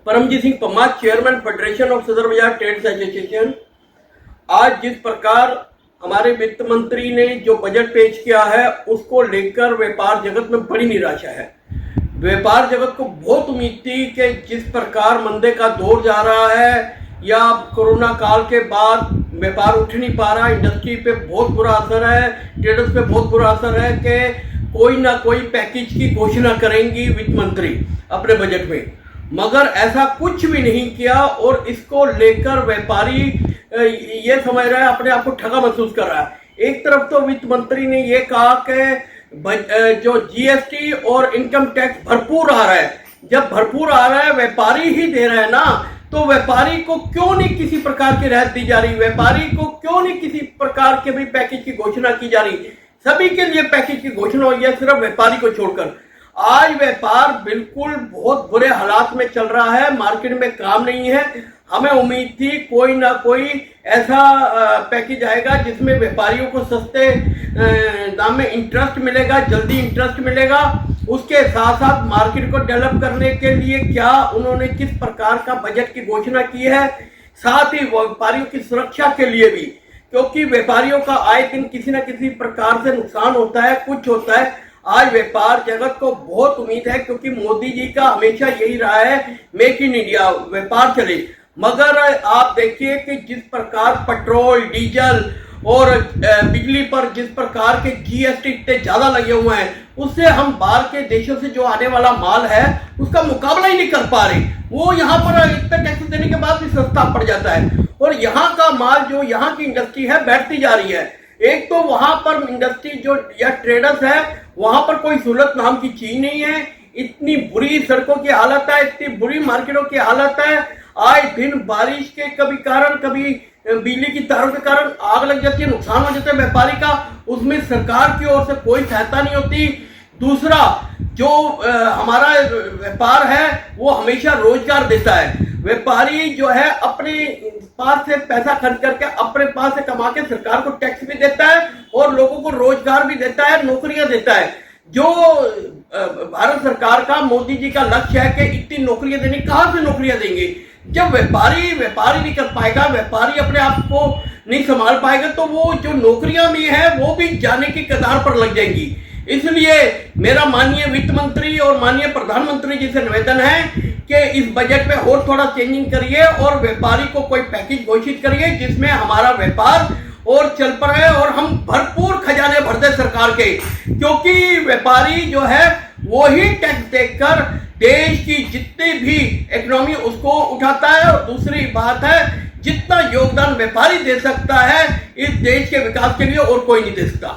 Paramjit Singh Pamma, chairman federation of Sadar Bazaar trades association. आज जिस प्रकार हमारे वित्त मंत्री ने जो बजट पेश किया है उसको लेकर व्यापार जगत में बड़ी निराशा है। व्यापार जगत को बहुत उम्मीद थी कि जिस प्रकार मंदे का दौर जा रहा है या कोरोना काल के बाद व्यापार उठ नहीं पा रहा, इंडस्ट्री पे बहुत बुरा असर है, ट्रेडर्स पे बहुत बुरा असर है कि कोई ना कोई पैकेज की घोषणा करेंगी वित्त मंत्री अपने बजट में, मगर ऐसा कुछ भी नहीं किया और इसको लेकर व्यापारी ये समझ रहा है, अपने आप को ठगा महसूस कर रहा है। एक तरफ तो वित्त मंत्री ने ये कहा कि जो जीएसटी और इनकम टैक्स भरपूर आ रहा है, जब भरपूर आ रहा है व्यापारी ही दे रहा है ना, तो व्यापारी को क्यों नहीं किसी प्रकार की राहत दी जा रही, व्यापारी को क्यों नहीं किसी प्रकार के भी पैकेज की घोषणा की जा रही। सभी के लिए पैकेज की घोषणा हुई है, सिर्फ व्यापारी को छोड़कर। आज व्यापार बिल्कुल बहुत बुरे हालात में चल रहा है, मार्केट में काम नहीं है। हमें उम्मीद थी कोई ना कोई ऐसा पैकेज आएगा जिसमें व्यापारियों को सस्ते दाम में इंटरेस्ट मिलेगा, जल्दी इंटरेस्ट मिलेगा। उसके साथ साथ मार्केट को डेवलप करने के लिए क्या उन्होंने किस प्रकार का बजट की घोषणा की है, साथ ही व्यापारियों की सुरक्षा के लिए भी, क्योंकि व्यापारियों का आए दिन किसी न किसी प्रकार से नुकसान होता है, कुछ होता है। आज व्यापार जगत को बहुत उम्मीद है, क्योंकि मोदी जी का हमेशा यही रहा है मेक इन इंडिया, व्यापार चले। मगर आप देखिए कि जिस प्रकार पेट्रोल, डीजल और बिजली पर जिस प्रकार के जीएसटी इतने ज्यादा लगे हुए हैं, उससे हम बाहर के देशों से जो आने वाला माल है उसका मुकाबला ही नहीं कर पा रहे। वो यहाँ पर इतना टैक्स देने के बाद भी सस्ता पड़ जाता है और यहाँ का माल जो यहाँ की इंडस्ट्री है बैठती जा रही है। एक तो वहां पर इंडस्ट्री जो या ट्रेडर्स है वहां पर कोई सहूलत नाम की चीज नहीं है, इतनी बुरी सड़कों की हालत है, इतनी बुरी मार्केटों की हालत है। आए दिन बारिश के कभी कारण, कभी बिजली की तारों के कारण आग लग जाती है, नुकसान हो जाता है व्यापारी का, उसमें सरकार की ओर से कोई सहायता नहीं होती। दूसरा, जो हमारा व्यापार है वो हमेशा रोजगार देता है। व्यापारी जो है अपने पास से पैसा खर्च करके अपने पास से कमा के सरकार को टैक्स भी देता है और लोगों को रोजगार भी देता है, नौकरियां देता है। जो भारत सरकार का, मोदी जी का लक्ष्य है कि इतनी नौकरियां देनी, कहां से नौकरियां देंगे जब व्यापारी नहीं कर पाएगा, व्यापारी अपने आप को नहीं संभाल पाएगा, तो वो जो नौकरियां भी है वो भी जाने की कतार पर लग जाएंगी। इसलिए मेरा माननीय वित्त मंत्री और माननीय प्रधानमंत्री जी से निवेदन है कि इस बजट में और थोड़ा चेंजिंग करिए और व्यापारी को कोई पैकेज घोषित करिए जिसमें हमारा व्यापार और चल पड़े और हम भरपूर खजाने भर दे सरकार के, क्योंकि व्यापारी जो है वो ही टैक्स देकर देश की जितनी भी इकोनॉमी उसको उठाता है। और दूसरी बात है, जितना योगदान व्यापारी दे सकता है इस देश के विकास के लिए और कोई नहीं दे सकता।